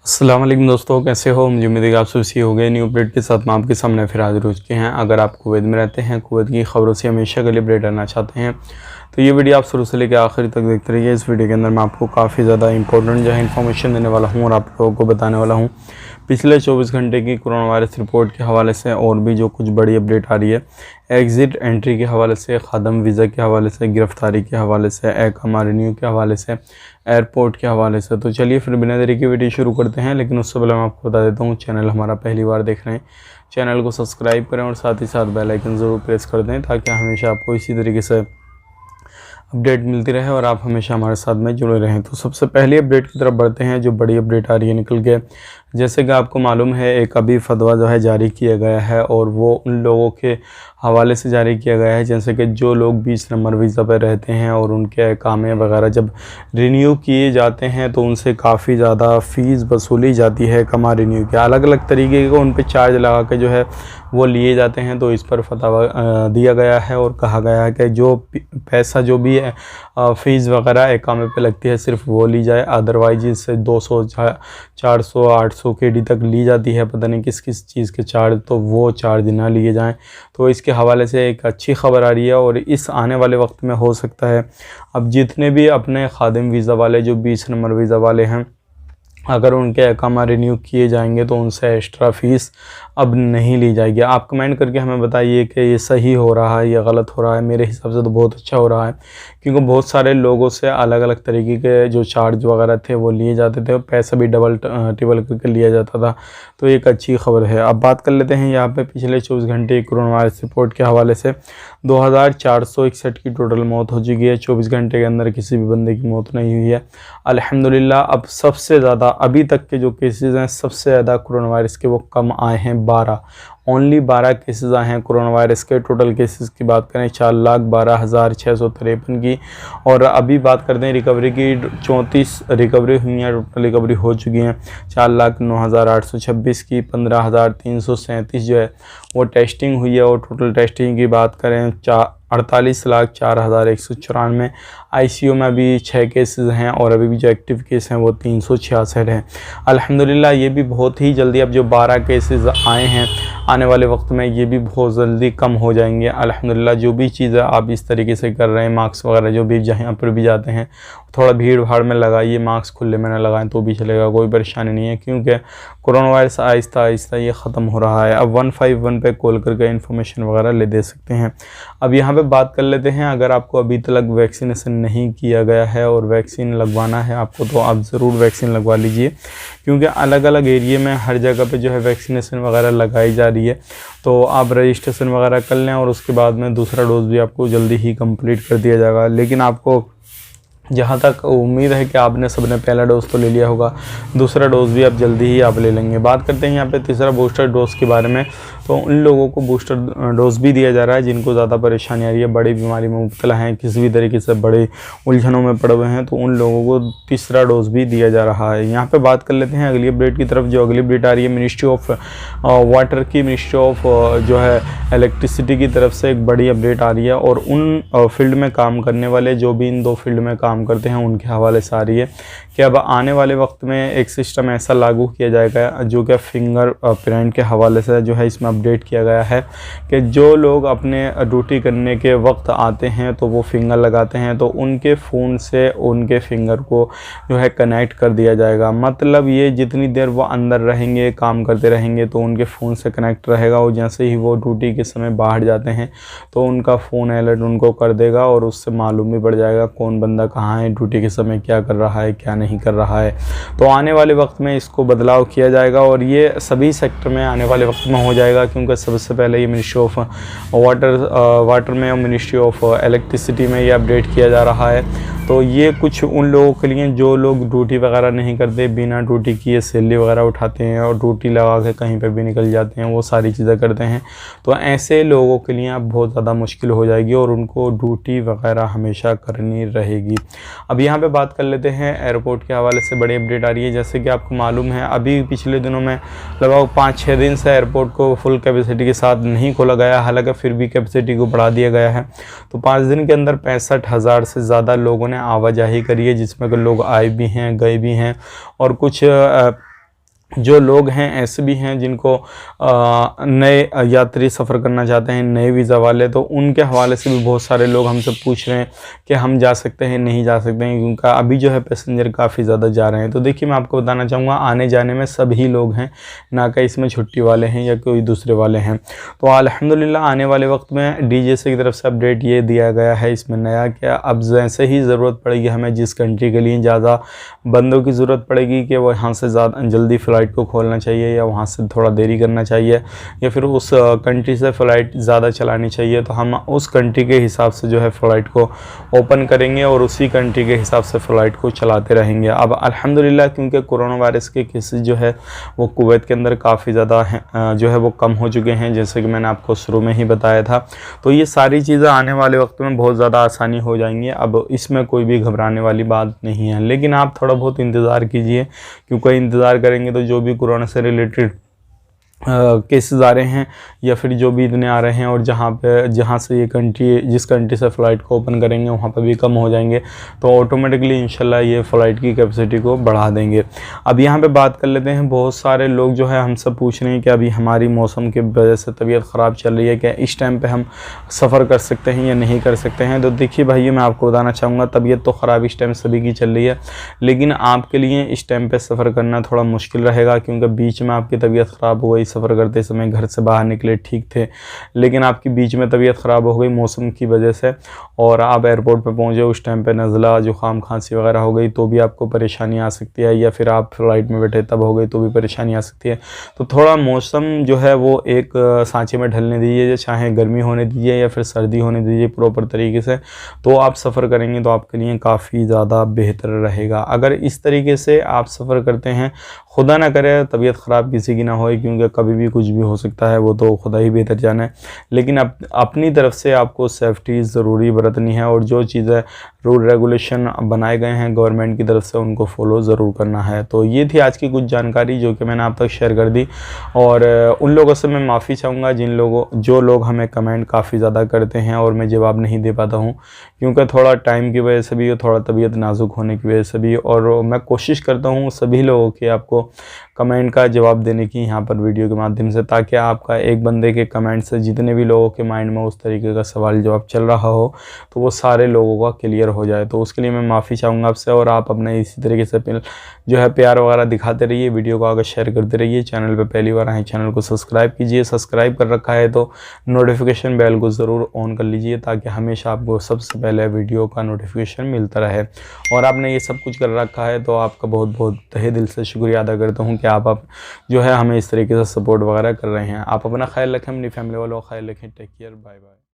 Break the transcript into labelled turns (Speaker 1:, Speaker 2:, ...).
Speaker 1: अस्सलाम वालेकुम दोस्तों, कैसे हो। मुझे उम्मीद है कि आप सुबह हो गए। न्यू अपडेट के साथ मैं आपके सामने फिर हाजिर हो चुके हैं। अगर आप कुवैत में रहते हैं, कुवैत की खबरों से हमेशा के लिए अपडेट रहना चाहते हैं तो ये वीडियो आप शुरू से लेकर आखिर तक देखते रहिए। इस वीडियो के अंदर मैं आपको काफ़ी ज़्यादा इंपॉर्टेंट जो है इन्फॉर्मेशन देने वाला हूँ और आप लोगों को बताने वाला हूँ पिछले 24 घंटे की कोरोना वायरस रिपोर्ट के हवाले से और भी जो कुछ बड़ी अपडेट आ रही है, एग्ज़िट एंट्री के हवाले से, ख़ादम वीज़ा के हवाले से, गिरफ़्तारी के हवाले से, इकामा रिन्यू के हवाले से, एयरपोर्ट के हवाले से। तो चलिए फिर बिना देरी की वीडियो शुरू करते हैं। लेकिन उससे पहले मैं आपको बता देता हूँ, चैनल हमारा पहली बार देख रहे हैं, चैनल को सब्सक्राइब करें और साथ ही साथ बेल आइकन ज़रूर प्रेस कर दें ताकि हमेशा आपको इसी तरीके से अपडेट मिलती रहे और आप हमेशा हमारे साथ में जुड़े रहें। तो सबसे पहली अपडेट की तरफ बढ़ते हैं, जो बड़ी अपडेट आ रही है निकल के। जैसे कि आपको मालूम है, एक अभी फतवा जो है जारी किया गया है और वो उन लोगों के हवाले से जारी किया गया है जैसे कि जो लोग 20 नंबर वीज़ा पर रहते हैं और उनके इकामे वगैरह जब रिन्यू किए जाते हैं तो उनसे काफ़ी ज़्यादा फ़ीस वसूली जाती है। इकामा रिन्यू के अलग अलग तरीके के उन पर चार्ज लगा के जो है वो लिए जाते हैं। तो इस पर फतवा दिया गया है और कहा गया है कि जो पैसा जो भी है फ़ीस वगैरह इकामे पे लगती है सिर्फ वो ली जाए, अदरवाइज इससे 200 400 800 KD तक ली जाती है, पता नहीं किस किस चीज़ के चार्ज, तो वो चार्ज ना लिए जाएं। तो इसके हवाले से एक अच्छी खबर आ रही है और इस आने वाले वक्त में हो सकता है अब जितने भी अपने खादिम वीज़ा वाले जो 20 नंबर वीज़ा वाले हैं, अगर उनके इकामा रिन्यू किए जाएंगे तो उनसे एक्स्ट्रा फ़ीस अब नहीं ली जाएगी। आप कमेंट करके हमें बताइए कि ये सही हो रहा है या गलत हो रहा है। मेरे हिसाब से तो बहुत अच्छा हो रहा है, क्योंकि बहुत सारे लोगों से अलग अलग तरीके के जो चार्ज वगैरह थे वो लिए जाते थे और पैसा भी डबल ट्रिपल करके लिया जाता था। तो एक अच्छी खबर है। अब बात कर लेते हैं यहाँ पे पिछले 24 घंटे कोरोना वायरस रिपोर्ट के हवाले से। 2461 की टोटल मौत हो चुकी है। 24 घंटे के अंदर किसी भी बंदे की मौत नहीं हुई है, अल्हम्दुलिल्लाह। अब सबसे ज़्यादा अभी तक के जो केसेस हैं, सबसे ज़्यादा कोरोना वायरस के वो कम आए हैं, 12, ओनली 12 केसेस आए हैं कोरोना वायरस के। टोटल केसेस की बात करें 4,12,653 की। और अभी बात करते हैं रिकवरी की, 34 रिकवरी हुई हैं, टोटल रिकवरी हो चुकी हैं 4,09,826 की। 15,337 जो है वो टेस्टिंग हुई है और टोटल टेस्टिंग की बात करें 48,04,194। ICU में अभी 6 केसेस हैं और अभी भी जो एक्टिव केस हैं वो 366 हैं। अल्हम्दुलिल्लाह ये भी बहुत ही जल्दी, अब जो 12 केसेस आए हैं आने वाले वक्त में ये भी बहुत जल्दी कम हो जाएंगे अल्हम्दुलिल्लाह। जो भी चीज़ें आप इस तरीके से कर रहे हैं, मास्क वगैरह जो भी जहाँ पर भी जाते हैं थोड़ा भीड़ भाड़ में लगाइए, मास्क खुले में ना लगाएं तो भी चलेगा, कोई परेशानी नहीं है, क्योंकि कोरोना वायरस आहिस्ता आहिस्ता ये ख़त्म हो रहा है। अब 151 पे कॉल करके इन्फॉर्मेशन वगैरह ले दे सकते हैं। अब यहाँ पे बात कर लेते हैं, अगर आपको अभी तक वैक्सीनेशन नहीं किया गया है और वैक्सीन लगवाना है आपको तो आप ज़रूर वैक्सीन लगवा लीजिए, क्योंकि अलग अलग एरिए में हर जगह पे जो है वैक्सीनेशन वगैरह लगाई जा रही है। तो आप रजिस्ट्रेशन वगैरह कर लें और उसके बाद में दूसरा डोज भी आपको जल्दी ही कंप्लीट कर दिया जाएगा। लेकिन आपको जहाँ तक उम्मीद है कि आपने सबने पहला डोज तो ले लिया होगा, दूसरा डोज भी आप जल्दी ही आप ले लेंगे। बात करते हैं यहाँ पे तीसरा बूस्टर डोज के बारे में। तो उन लोगों को बूस्टर डोज भी दिया जा रहा है जिनको ज़्यादा परेशानी आ रही है, बड़ी बीमारी में मुब्तला हैं, किसी भी तरीके से बड़े उलझनों में पड़े हुए हैं, तो उन लोगों को तीसरा डोज भी दिया जा रहा है। यहाँ पर बात कर लेते हैं अगली अपडेट की तरफ। जो अगली अपडेट आ रही है मिनिस्ट्री ऑफ वाटर की, मिनिस्ट्री ऑफ जो है इलेक्ट्रिसिटी की तरफ से एक बड़ी अपडेट आ रही है और उन फील्ड में काम करने वाले जो भी इन दो फील्ड में काम करते हैं उनके हवाले से आ रही है कि अब आने वाले वक्त में एक सिस्टम ऐसा लागू किया जाएगा जो कि फिंगर प्रिंट के हवाले से जो है इसमें अपडेट किया गया है कि जो लोग अपने ड्यूटी करने के वक्त आते हैं तो वो फिंगर लगाते हैं तो उनके फ़ोन से उनके फिंगर को जो है कनेक्ट कर दिया जाएगा। मतलब ये जितनी देर वो अंदर रहेंगे, काम करते रहेंगे तो उनके फ़ोन से कनेक्ट रहेगा और जैसे ही वो ड्यूटी के समय बाहर जाते हैं तो उनका फ़ोन अलर्ट उनको कर देगा और उससे मालूम भी पड़ जाएगा कौन बंदा कहाँ है, ड्यूटी के समय क्या कर रहा है, क्या नहीं कर रहा है। तो आने वाले वक्त में इसको बदलाव किया जाएगा और ये सभी सेक्टर में आने वाले वक्त में हो जाएगा, क्योंकि सबसे पहले ये मिनिस्ट्री ऑफ वाटर में और मिनिस्ट्री ऑफ इलेक्ट्रिसिटी में ये अपडेट किया जा रहा है। तो ये कुछ उन लोगों के लिए जो लोग ड्यूटी वगैरह नहीं करते, बिना ड्यूटी किए सैलरी वगैरह उठाते हैं और ड्यूटी लगा के कहीं पर भी निकल जाते हैं, वो सारी चीज़ें करते हैं। तो ऐसे लोगों के लिए अब बहुत ज़्यादा मुश्किल हो जाएगी और उनको ड्यूटी वगैरह हमेशा करनी रहेगी। अब यहाँ पे बात कर लेते हैं एयरपोर्ट के हवाले से बड़ी अपडेट आ रही है। जैसे कि आपको मालूम है अभी पिछले दिनों में लगभग 5-6 दिन से एयरपोर्ट को फुल कैपेसिटी के साथ नहीं खोला गया, हालांकि फिर भी कैपेसिटी को बढ़ा दिया गया है। तो 5 दिन के अंदर 65,000 से ज़्यादा लोगों ने आवाजाही करी है, जिसमें कि लोग आए भी हैं, गए भी हैं और कुछ जो लोग हैं ऐसे भी हैं जिनको नए यात्री सफ़र करना चाहते हैं, नए वीज़ा वाले, तो उनके हवाले से भी बहुत सारे लोग हमसे पूछ रहे हैं कि हम जा सकते हैं नहीं जा सकते हैं, क्योंकि अभी जो है पैसेंजर काफ़ी ज़्यादा जा रहे हैं। तो देखिए, मैं आपको बताना चाहूँगा, आने जाने में सभी लोग हैं, ना कि इसमें छुट्टी वाले हैं या कोई दूसरे वाले हैं। तो अल्हम्दुलिल्लाह आने वाले वक्त में DGCA की तरफ से अपडेट ये दिया गया है, इसमें नया क्या, अब जैसे ही ज़रूरत पड़ेगी हमें, जिस कंट्री के लिए ज़्यादा बंदों की ज़रूरत पड़ेगी कि वो यहाँ से ज़्यादा जल्दी फ़्लाइट को खोलना चाहिए या वहाँ से थोड़ा देरी करना चाहिए या फिर उस कंट्री से फ़्लाइट ज़्यादा चलानी चाहिए, तो हम उस कंट्री के हिसाब से जो है फ़्लाइट को ओपन करेंगे और उसी कंट्री के हिसाब से फ़्लाइट को चलाते रहेंगे। अब अल्हम्दुलिल्लाह क्योंकि कोरोना वायरस के केसेस जो है वो कुवैत के अंदर काफ़ी ज़्यादा जो है वो कम हो चुके हैं, जैसे कि मैंने आपको शुरू में ही बताया था। तो ये सारी चीज़ें आने वाले वक्त में बहुत ज़्यादा आसानी हो जाएंगी। अब इसमें कोई भी घबराने वाली बात नहीं है, लेकिन आप थोड़ा बहुत इंतज़ार कीजिए, क्योंकि इंतज़ार करेंगे तो जो भी कोरोना से रिलेटेड केसेस आ रहे हैं या फिर जो भी इतने आ रहे हैं, और जहाँ से ये कंट्री, जिस कंट्री से फ़्लाइट को ओपन करेंगे वहाँ पर भी कम हो जाएंगे, तो ऑटोमेटिकली इंशाल्लाह ये फ़्लाइट की कैपेसिटी को बढ़ा देंगे। अब यहाँ पे बात कर लेते हैं, बहुत सारे लोग जो है हमसे पूछ रहे हैं कि अभी हमारी मौसम की वजह से तबीयत ख़राब चल रही है, क्या इस टाइम पर हम सफ़र कर सकते हैं या नहीं कर सकते हैं। तो देखिए भाई, मैं आपको बताना चाहूँगा, तबीयत तो ख़राब इस टाइम सभी की चल रही है, लेकिन आपके लिए इस टाइम पर सफ़र करना थोड़ा मुश्किल रहेगा, क्योंकि बीच में आपकी तबीयत ख़राब हो गई, सफ़र करते समय घर से बाहर निकले ठीक थे, लेकिन आपकी बीच में तबीयत ख़राब हो गई मौसम की वजह से, और आप एयरपोर्ट पे पहुंचे, उस टाइम पे नज़ला, जुकाम, खांसी वगैरह हो गई, तो भी आपको परेशानी आ सकती है, या फिर आप फ्लाइट में बैठे तब हो गई तो भी परेशानी आ सकती है। तो थोड़ा मौसम जो है वो एक सांचे में ढलने दीजिए, चाहे गर्मी होने दीजिए या फिर सर्दी होने दीजिए प्रॉपर तरीके से, तो आप सफ़र करेंगे तो आपके लिए काफ़ी ज़्यादा बेहतर रहेगा। अगर इस तरीके से आप सफ़र करते हैं, खुदा ना करे तबीयत ख़राब किसी की ना हो, क्योंकि कभी भी कुछ भी हो सकता है, वो तो खुदा ही बेहतर जाने, लेकिन अपनी तरफ से आपको सेफ्टी ज़रूरी बरतनी है, और जो चीज़ें रूल रेगुलेशन बनाए गए हैं गवर्नमेंट की तरफ से उनको फॉलो ज़रूर करना है। तो ये थी आज की कुछ जानकारी जो कि मैंने आप तक शेयर कर दी, और उन लोगों से मैं माफ़ी चाहूँगा जो लोग हमें कमेंट काफ़ी ज़्यादा करते हैं और मैं जवाब नहीं दे पाता हूँ, क्योंकि थोड़ा टाइम की वजह से भी, थोड़ा तबीयत नाजुक होने की वजह से भी, और मैं कोशिश करता हूँ सभी लोगों के आपको कमेंट का जवाब देने की यहाँ पर वीडियो के माध्यम से, ताकि आपका एक बंदे के कमेंट से जितने भी लोगों के माइंड में उस तरीके का सवाल जवाब चल रहा हो तो वो सारे लोगों का क्लियर हो जाए। तो उसके लिए मैं माफ़ी चाहूँगा आपसे, और आप अपने इसी तरीके से जो है प्यार वगैरह दिखाते रहिए, वीडियो को आगे शेयर करते रहिए। चैनल पर पहली बार आए, चैनल को सब्सक्राइब कीजिए, सब्सक्राइब कर रखा है तो नोटिफिकेशन बेल को ज़रूर ऑन कर लीजिए, ताकि हमेशा आपको सबसे पहले वीडियो का नोटिफिकेशन मिलता रहे। और आपने ये सब कुछ कर रखा है तो आपका बहुत बहुत तहे दिल से शुक्रिया अदा करता हूँ कि आप जो है हमें इस तरीके से सपोर्ट वगैरह कर रहे हैं। आप अपना ख्याल रखें, अपनी फैमिली वालों का ख्याल रखें। Take care, bye bye.